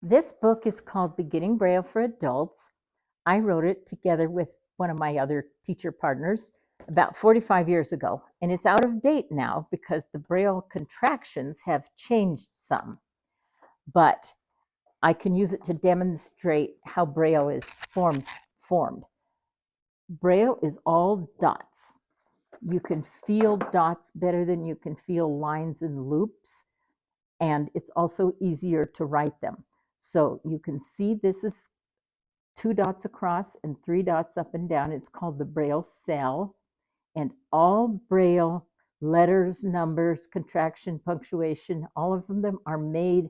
This book is called Beginning Braille for Adults. I wrote it together with one of my other teacher partners about 45 years ago, and it's out of date now because the Braille contractions have changed some, but I can use it to demonstrate how Braille is formed. Braille is all dots. You can feel dots better than you can feel lines and loops, and it's also easier to write them. So you can see this is 2 dots across and 3 dots up and down. It's called the Braille cell. And all Braille letters, numbers, contraction, punctuation, all of them are made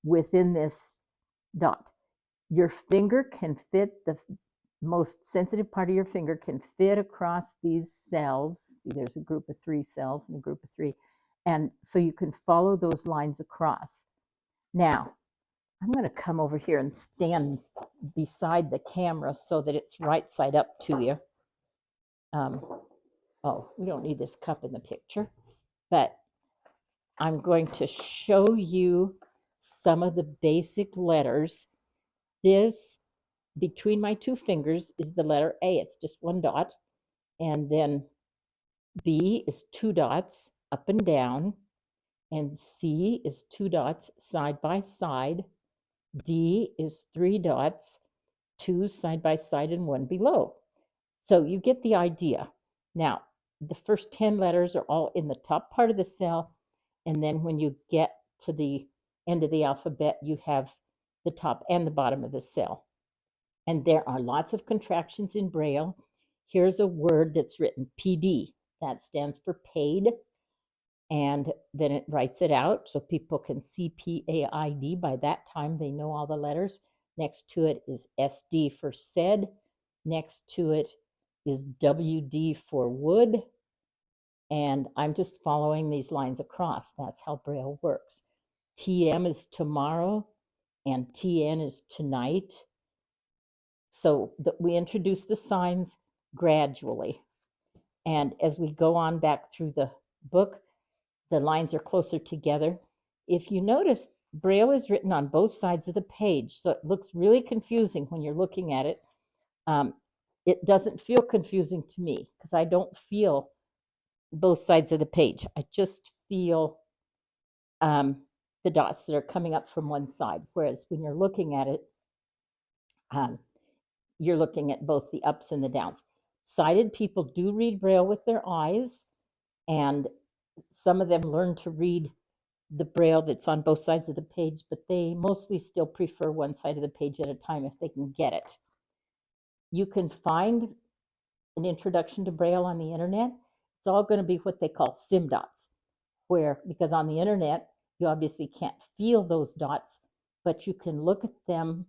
within this dot. Your finger can fit, the most sensitive part of your finger can fit across these cells. See, there's a group of 3 cells and a group of 3. And so you can follow those lines across. Now, I'm going to come over here and stand beside the camera so that it's right side up to you. Oh, we don't need this cup in the picture, but I'm going to show you some of the basic letters. This, between my 2 fingers, is the letter A. It's just 1 dot. And then B is 2 dots up and down. And C is 2 dots side by side. D is 3 dots, 2 side by side and 1 below. So you get the idea. Now, the first 10 letters are all in the top part of the cell, and then when you get to the end of the alphabet, you have the top and the bottom of the cell. And there are lots of contractions in Braille. Here's a word that's written PD. That stands for paid. And then it writes it out so people can see PAID. By that time, they know all the letters. Next to it is SD for said. Next to it is WD for wood. And I'm just following these lines across. That's how Braille works. TM is tomorrow, and TN is tonight. So we introduce the signs gradually. And as we go on back through the book, the lines are closer together. If you notice, Braille is written on both sides of the page, so it looks really confusing when you're looking at it. It doesn't feel confusing to me because I don't feel both sides of the page. I just feel the dots that are coming up from one side, whereas when you're looking at it, you're looking at both the ups and the downs. Sighted people do read Braille with their eyes, and some of them learn to read the Braille that's on both sides of the page, but they mostly still prefer one side of the page at a time if they can get it. You can find an introduction to Braille on the internet. It's all going to be what they call sim dots, where, because on the internet, you obviously can't feel those dots, but you can look at them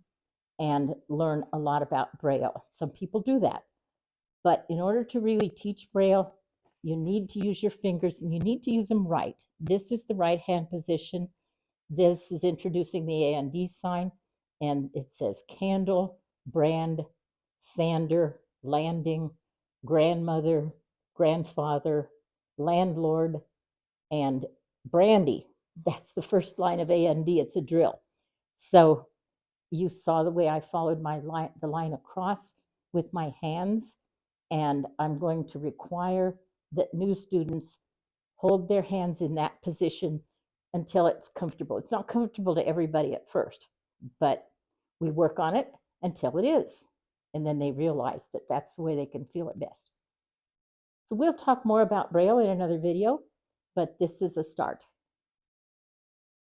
and learn a lot about Braille. Some people do that. But in order to really teach Braille, you need to use your fingers and you need to use them right. This is the right hand position. This is introducing the AND sign, and it says candle, brand, sander, landing, grandmother, grandfather, landlord, and brandy. That's the first line of AND. It's a drill. So you saw the way I followed the line across with my hands, and I'm going to require that new students hold their hands in that position until it's comfortable. It's not comfortable to everybody at first, but we work on it until it is. And then they realize that that's the way they can feel it best. So we'll talk more about Braille in another video, but this is a start.